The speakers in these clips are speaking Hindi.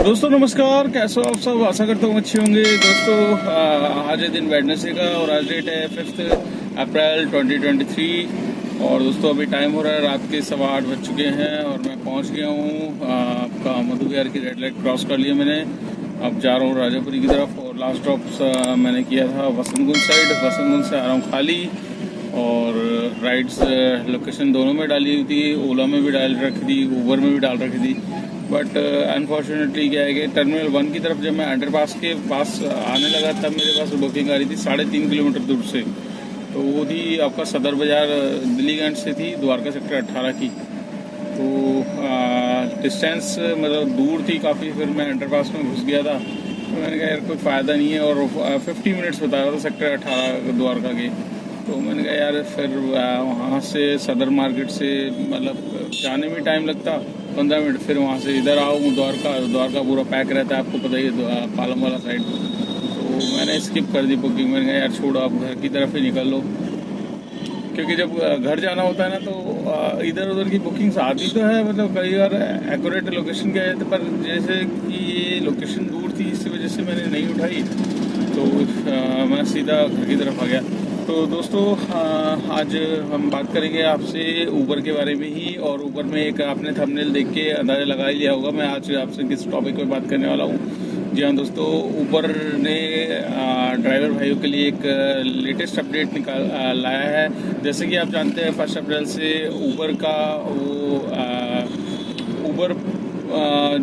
दोस्तों नमस्कार, कैसे हो आप सब। आशा करता हूँ अच्छे होंगे। दोस्तों आज है दिन वेडनेसडे का और आज डेट है 5 अप्रैल 2023। और दोस्तों अभी टाइम हो रहा है रात के 8:15 बज चुके हैं और मैं पहुँच गया हूँ आपका मधु विहार की रेड लाइट क्रॉस कर लिया मैंने। अब जा रहा हूँ राजापुरी की तरफ और लास्ट ड्रॉप मैंने किया था वसंतकुंज साइड। वसंतकुंज से आ रहा हूँ खाली और राइड्स लोकेशन दोनों में डाली हुई थी, ओला में भी डाल रखी थी, ऊबर में भी डाल रखी थी। बट अनफॉर्चुनेटली क्या है कि टर्मिनल 1 की तरफ जब मैं अंडरपास के पास आने लगा तब मेरे पास बुकिंग आ रही थी 3.5 किलोमीटर दूर से। तो वो थी आपका सदर बाज़ार दिल्लीगंज से थी, द्वारका सेक्टर 18 की। तो डिस्टेंस मतलब दूर थी काफ़ी। फिर मैं अंडरपास में घुस गया था तो मैंने कहा यार कोई फ़ायदा नहीं है। और 50 मिनट्स बता रहा था सेक्टर 18 द्वारका के। तो मैंने कहा यार फिर वहाँ से सदर मार्केट से मतलब जाने में टाइम लगता 15 मिनट, फिर वहाँ से इधर आऊँ द्वारका पूरा पैक रहता है, आपको पता ही है पालम वाला साइड। तो मैंने स्किप कर दी बुकिंग। मैंने कहा यार छोड़ो, आप घर की तरफ ही निकल लो, क्योंकि जब घर जाना होता है ना तो इधर उधर की बुकिंग्स आती तो है, मतलब कई बार एक्यूरेट लोकेशन के आए थे, पर जैसे कि ये लोकेशन दूर थी इसी वजह से मैंने नहीं उठाई। तो मैं सीधा घर की तरफ आ गया। तो दोस्तों आज हम बात करेंगे आपसे ऊबर के बारे में ही। और ऊबर में एक आपने थंबनेल देख के अंदाज़ा लगा ही लिया होगा मैं आज आपसे किस टॉपिक पे बात करने वाला हूँ। जी हाँ दोस्तों, ऊबर ने ड्राइवर भाइयों के लिए एक लेटेस्ट अपडेट लाया है। जैसे कि आप जानते हैं 1 अप्रैल से ऊबर का वो ऊबर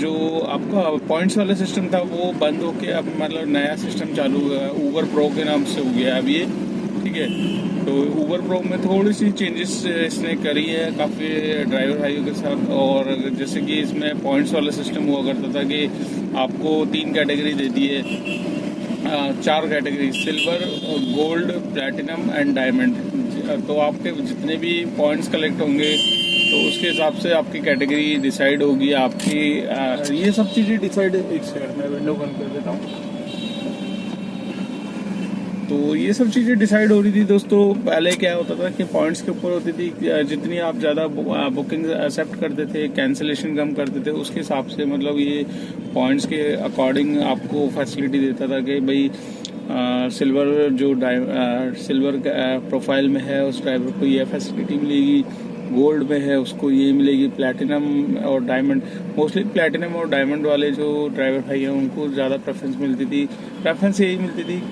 जो आपका पॉइंट्स वाला सिस्टम था वो बंद होके अब मतलब नया सिस्टम चालू हुआ है, ऊबर प्रो के नाम से हो गया अब ये, ठीक है। तो ऊबर प्रो में थोड़ी सी चेंजेस इसने करी है काफ़ी ड्राइवर भाइयों के साथ। और जैसे कि इसमें पॉइंट्स वाला सिस्टम हुआ करता था कि आपको 3 कैटेगरी देती है, 4 category, silver, gold, platinum and diamond. तो आपके जितने भी पॉइंट्स कलेक्ट होंगे तो उसके हिसाब से आपकी कैटेगरी डिसाइड होगी। आपकी ये सब चीज़ें डिसाइड, एक सेकंड मैं विंडो बंद कर देता हूँ। तो ये सब चीज़ें डिसाइड हो रही थी दोस्तों। पहले क्या होता था कि पॉइंट्स के ऊपर होती थी, जितनी आप ज़्यादा बुकिंग एक्सेप्ट करते थे, कैंसिलेशन कम करते थे, उसके हिसाब से मतलब ये पॉइंट्स के अकॉर्डिंग आपको फैसिलिटी देता था कि भाई सिल्वर जो सिल्वर प्रोफाइल में है उस ड्राइवर को ये फैसिलिटी मिलेगी, गोल्ड में है उसको ये मिलेगी, प्लैटिनम और डायमंड, मोस्टली प्लैटिनम और डायमंड वाले जो ड्राइवर भाई हैं उनको ज़्यादा प्रेफरेंस मिलती थी। प्रेफरेंस यही मिलती थी,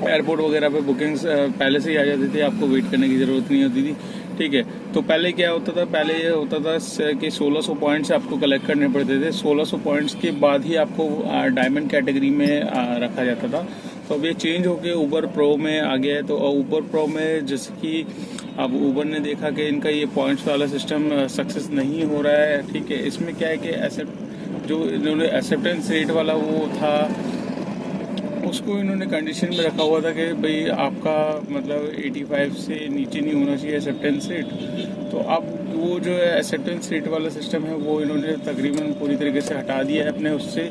एयरपोर्ट वगैरह पे बुकिंग्स पहले से ही आ जाती थी, आपको वेट करने की ज़रूरत नहीं होती थी, ठीक है। तो पहले क्या होता था, पहले ये होता था कि 1600 पॉइंट्स आपको कलेक्ट करने पड़ते थे। 1600 पॉइंट्स के बाद ही आपको डायमंड कैटेगरी में रखा जाता था। तो अब ये चेंज होके ऊबर प्रो में आ गया है। तो ऊबर प्रो में जैसे कि अब ऊबर ने देखा कि इनका ये पॉइंट्स वाला सिस्टम सक्सेस नहीं हो रहा है, ठीक है। इसमें क्या है कि जो इन्होंने एक्सेप्टेंस रेट वाला वो था उसको इन्होंने कंडीशन में रखा हुआ था कि भाई आपका मतलब 85 से नीचे नहीं होना चाहिए एक्सेप्टेंस रेट। तो अब वो जो है एक्सेप्टेंस रेट वाला सिस्टम है वो इन्होंने तकरीबन पूरी तरीके से हटा दिया है अपने उससे।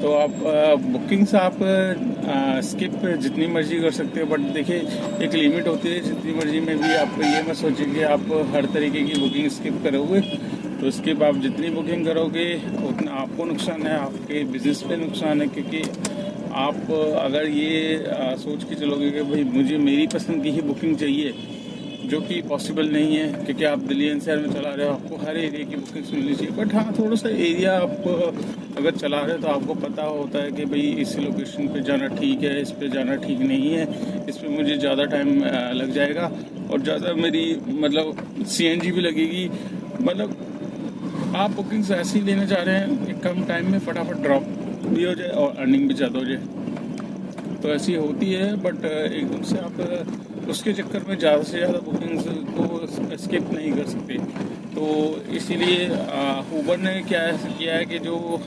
तो आप बुकिंग्स आप स्किप जितनी मर्जी कर सकते हो, बट देखिए एक लिमिट होती है जितनी मर्जी में भी। आप ये मत सोचिए कि आप हर तरीके की बुकिंग स्किप करोगे। तो स्किप आप जितनी बुकिंग करोगे उतना आपको नुकसान है, आपके बिजनेस पे नुकसान है। क्योंकि आप अगर ये सोच के चलोगे कि भाई मुझे मेरी पसंद की ही बुकिंग चाहिए, जो कि पॉसिबल नहीं है, क्योंकि आप दिल्ली एनसीआर में चला रहे हो, आपको हर एरिया की बुकिंग्स मिलनी चाहिए। बट हाँ, थोड़ा सा एरिया आप अगर चला रहे हो तो आपको पता होता है कि भाई इस लोकेशन पे जाना ठीक है, इस पे जाना ठीक नहीं है, इस पे मुझे ज़्यादा टाइम लग जाएगा और ज़्यादा मेरी मतलब CNG भी लगेगी। मतलब आप बुकिंग्स ऐसी लेना चाह रहे हैं कि कम टाइम में फटाफट ड्रॉप भी हो जाए और अर्निंग भी ज़्यादा हो जाए। तो ऐसी होती है, बट एकदम से आप उसके चक्कर में ज़्यादा से ज़्यादा बुकिंग्स को स्किप नहीं कर सकते। तो इसीलिए ऊबर ने क्या किया है कि जो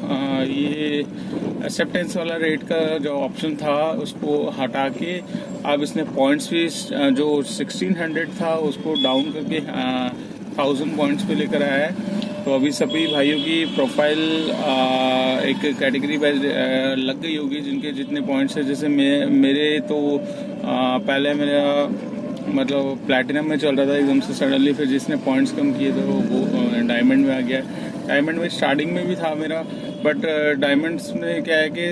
ये एक्सेप्टेंस वाला रेट का जो ऑप्शन था उसको हटा के अब इसने पॉइंट्स भी जो 1600 था उसको डाउन करके 1000 पॉइंट्स पे लेकर आया है। तो अभी सभी भाइयों की प्रोफाइल एक कैटेगरी वाइज लग गई होगी जिनके जितने पॉइंट्स है। जैसे मेरे तो पहले मेरा मतलब प्लैटिनम में चल रहा था, एकदम से सडनली फिर जिसने पॉइंट्स कम किए थे वो डायमंड में आ गया। डायमंड में स्टार्टिंग में भी था मेरा, बट डायमंड्स में क्या है कि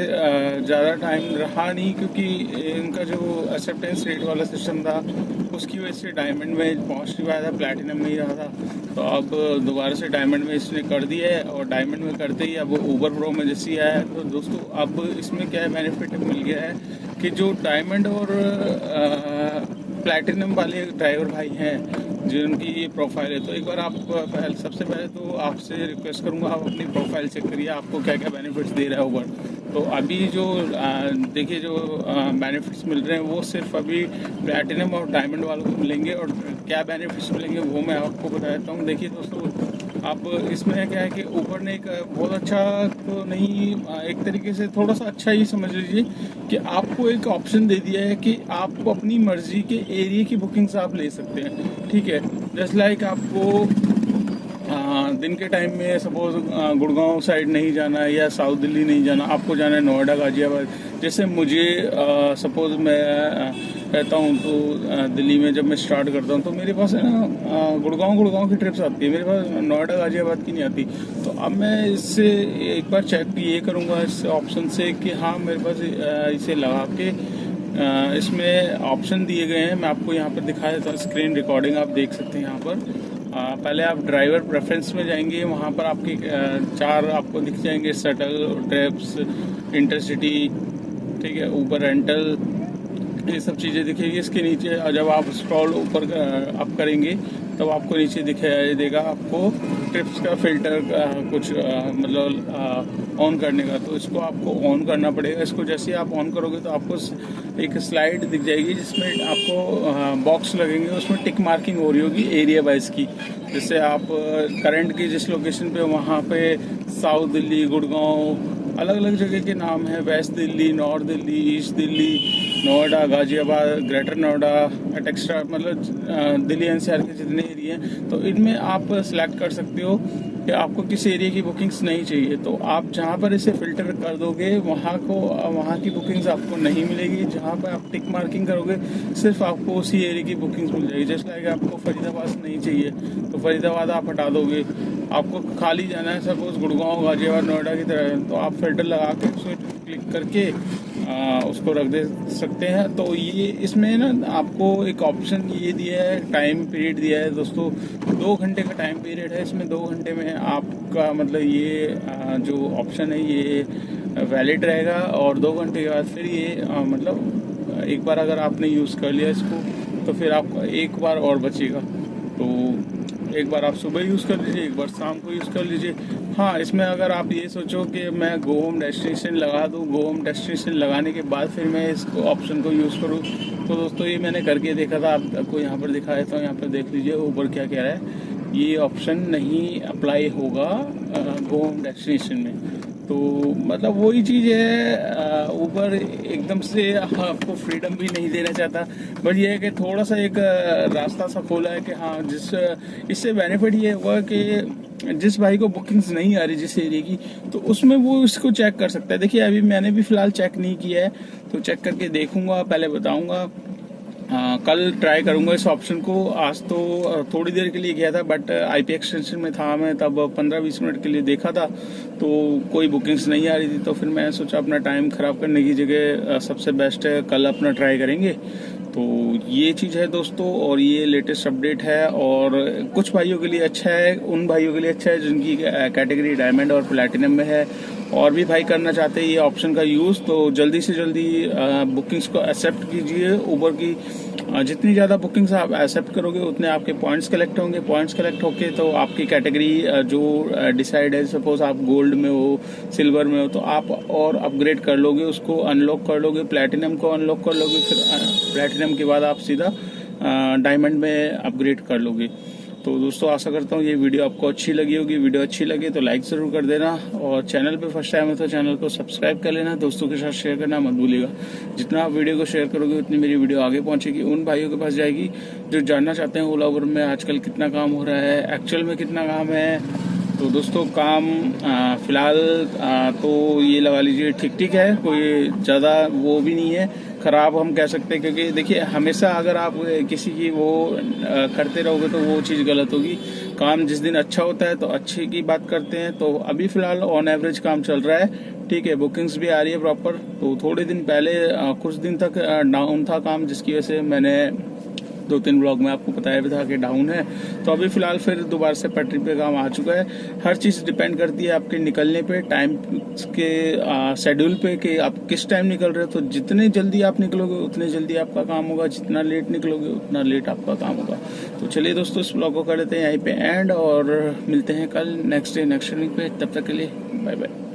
ज़्यादा टाइम रहा नहीं, क्योंकि इनका जो एक्सेप्टेंस रेट वाला सिस्टम था उसकी वजह से डायमंड में पहुंच नहीं पाया था, प्लैटिनम में ही रहा था। तो अब दोबारा से डायमंड में इसने कर दिया है, और डायमंड में करते ही अब ऊबर प्रो में जैसी आया है। तो दोस्तों अब इसमें क्या बेनिफिट मिल गया है कि जो डायमंड और प्लैटिनम वाले ड्राइवर भाई हैं जिनकी ये प्रोफाइल है, तो एक बार आप सबसे पहले तो आपसे रिक्वेस्ट करूंगा, आप अपनी प्रोफाइल चेक करिए आपको क्या क्या बेनिफिट्स दे रहा है ऊबर। तो अभी जो देखिए जो बेनिफिट्स मिल रहे हैं वो सिर्फ अभी प्लैटिनम और डायमंड वालों को मिलेंगे, और क्या बेनिफिट्स मिलेंगे वो मैं आपको बता देता हूँ। देखिए दोस्तों, अब इसमें क्या है कि ऊबर ने एक बहुत अच्छा तो नहीं, एक तरीके से थोड़ा सा अच्छा ही समझ लीजिए कि आपको एक ऑप्शन दे दिया है कि आप अपनी मर्जी के एरिया की बुकिंग्स आप ले सकते हैं। ठीक है, जस्ट लाइक आपको दिन के टाइम में सपोज गुड़गांव साइड नहीं जाना है या साउथ दिल्ली नहीं जाना, आपको जाना है नोएडा गाजियाबाद। जैसे मुझे सपोज मैं रहता हूँ तो दिल्ली में जब मैं स्टार्ट करता हूँ तो मेरे पास है ना गुड़गांव की ट्रिप्स आती है, मेरे पास नोएडा गाजियाबाद की नहीं आती। तो अब मैं इससे एक बार चेक ये करूँगा इस ऑप्शन से कि हाँ मेरे पास इसे लगा के इसमें ऑप्शन दिए गए हैं। मैं आपको यहाँ पर दिखा देता हूँ, स्क्रीन रिकॉर्डिंग आप देख सकते हैं यहाँ पर। पहले आप ड्राइवर प्रेफरेंस में जाएंगे, वहाँ पर आपके 4 आपको दिख जाएंगे, शटल, ट्रिप्स, इंटरसिटी, ठीक है, ऊबर रेंटल, ये सब चीज़ें दिखेगी। इसके नीचे जब आप स्क्रॉल ऊपर अप करेंगे तब आपको नीचे देगा आपको ट्रिप्स का फिल्टर कुछ मतलब ऑन करने का। तो इसको आपको ऑन करना पड़ेगा। इसको जैसे आप ऑन करोगे तो आपको एक स्लाइड दिख जाएगी जिसमें आपको बॉक्स लगेंगे, उसमें टिक मार्किंग हो रही होगी एरिया वाइज की। जैसे आप करंट की जिस लोकेशन पे वहाँ पे साउथ दिल्ली, गुड़गांव, अलग अलग जगह के नाम है, west Delhi, north Delhi, east Delhi, Noida, Ghaziabad, greater Noida, extra मतलब दिल्ली एनसीआर के जितने एरिया हैं, तो इनमें आप सिलेक्ट कर सकते हो कि आपको किस एरिया की बुकिंग्स नहीं चाहिए। तो आप जहाँ पर इसे फिल्टर कर दोगे वहाँ की बुकिंग्स आपको नहीं मिलेगी। जहाँ पर आप टिक मार्किंग करोगे सिर्फ आपको उसी एरिया की बुकिंग्स मिल जाएगी। जैसे लाइक आपको फरीदाबाद नहीं चाहिए तो फरीदाबाद आप हटा दोगे, आपको खाली जाना है सपोज गुड़गांव, गाजियाबाद, नोएडा की तरह, तो आप फिल्टर लगा के उसमें क्लिक करके उसको रख दे सकते हैं। तो ये इसमें ना आपको एक ऑप्शन ये दिया है, टाइम पीरियड दिया है दोस्तों, 2 घंटे का टाइम पीरियड है। इसमें 2 घंटे में आपका मतलब ये जो ऑप्शन है ये वैलिड रहेगा, और 2 घंटे के बाद फिर ये मतलब एक बार अगर आपने यूज़ कर लिया इसको तो फिर आपका एक बार और बचेगा। तो एक बार आप सुबह यूज़ कर लीजिए, एक बार शाम को यूज़ कर लीजिए। हाँ, इसमें अगर आप ये सोचो कि मैं गो होम डेस्टिनेशन लगा दूँ, गो होम डेस्टिनेशन लगाने के बाद फिर मैं इस ऑप्शन को यूज़ करूँ, तो दोस्तों ये मैंने करके देखा था, आपको यहाँ पर दिखाया था, यहाँ पर देख लीजिए ऊपर क्या कह रहा है, ये ऑप्शन नहीं अप्लाई होगा गो होम डेस्टिनेशन में। तो मतलब वही चीज़ है, ऊबर एकदम से आपको फ्रीडम भी नहीं देना चाहता, बट ये है कि थोड़ा सा एक रास्ता सा खोला है कि हाँ इससे बेनिफिट ये हुआ कि जिस भाई को बुकिंग्स नहीं आ रही जिस एरिया की, तो उसमें वो इसको चेक कर सकता है। देखिए अभी मैंने भी फ़िलहाल चेक नहीं किया है, तो चेक करके देखूंगा, पहले बताऊंगा। कल ट्राई करूंगा इस ऑप्शन को। आज तो थोड़ी देर के लिए गया था, बट आईपी एक्सटेंशन में था मैं, तब 15-20 मिनट के लिए देखा था तो कोई बुकिंग्स नहीं आ रही थी। तो फिर मैं सोचा अपना टाइम ख़राब करने की जगह सबसे बेस्ट है कल अपना ट्राई करेंगे। तो ये चीज़ है दोस्तों, और ये लेटेस्ट अपडेट है, और कुछ भाइयों के लिए अच्छा है, उन भाइयों के लिए अच्छा है जिनकी कैटेगरी डायमंड और प्लैटिनम में है, और भी भाई करना चाहते हैं ये ऑप्शन का यूज़। तो जल्दी से जल्दी बुकिंग्स को एक्सेप्ट कीजिए। ऊबर की जितनी ज़्यादा बुकिंग्स आप एक्सेप्ट करोगे उतने आपके पॉइंट्स कलेक्ट होंगे। पॉइंट्स कलेक्ट होके तो आपकी कैटेगरी जो डिसाइड है, सपोज आप गोल्ड में हो, सिल्वर में हो, तो आप और अपग्रेड कर लोगे, उसको अनलॉक कर लोगे, प्लैटिनम को अनलॉक कर लोगे, फिर प्लैटिनम के बाद आप सीधा डायमंड में अपग्रेड कर लोगे। तो दोस्तों आशा करता हूँ ये वीडियो आपको अच्छी लगी होगी। वीडियो अच्छी लगे तो लाइक ज़रूर कर देना, और चैनल पे फर्स्ट टाइम है तो चैनल को सब्सक्राइब कर लेना, दोस्तों के साथ शेयर करना मत भूलिएगा। जितना आप वीडियो को शेयर करोगे उतनी मेरी वीडियो आगे पहुँचेगी, उन भाइयों के पास जाएगी जो जानना चाहते हैं ओला उबर में आजकल कितना काम हो रहा है, एक्चुअल में कितना काम है। तो दोस्तों काम फ़िलहाल तो ये लगा लीजिए ठीक ठीक है, कोई ज़्यादा वो भी नहीं है, खराब हम कह सकते हैं, क्योंकि देखिए हमेशा अगर आप किसी की वो करते रहोगे तो वो चीज़ गलत होगी। काम जिस दिन अच्छा होता है तो अच्छे की बात करते हैं। तो अभी फिलहाल ऑन एवरेज काम चल रहा है, ठीक है, बुकिंग्स भी आ रही है प्रॉपर। तो थोड़े दिन पहले कुछ दिन तक डाउन था काम, जिसकी वजह से मैंने 2-3 ब्लॉग में आपको बताया भी था कि डाउन है। तो अभी फिलहाल फिर दोबारा से पटरी पे काम आ चुका है। हर चीज़ डिपेंड करती है आपके निकलने पे, टाइम के शेड्यूल पे, कि आप किस टाइम निकल रहे हो। तो जितने जल्दी आप निकलोगे उतने जल्दी आपका काम होगा, जितना लेट निकलोगे उतना लेट आपका काम होगा। तो चलिए दोस्तों, इस ब्लॉग को कर लेते हैं यहीं पे एंड, और मिलते हैं कल नेक्स्ट डे नेक्स्ट वीक पे। तब तक के लिए बाय बाय।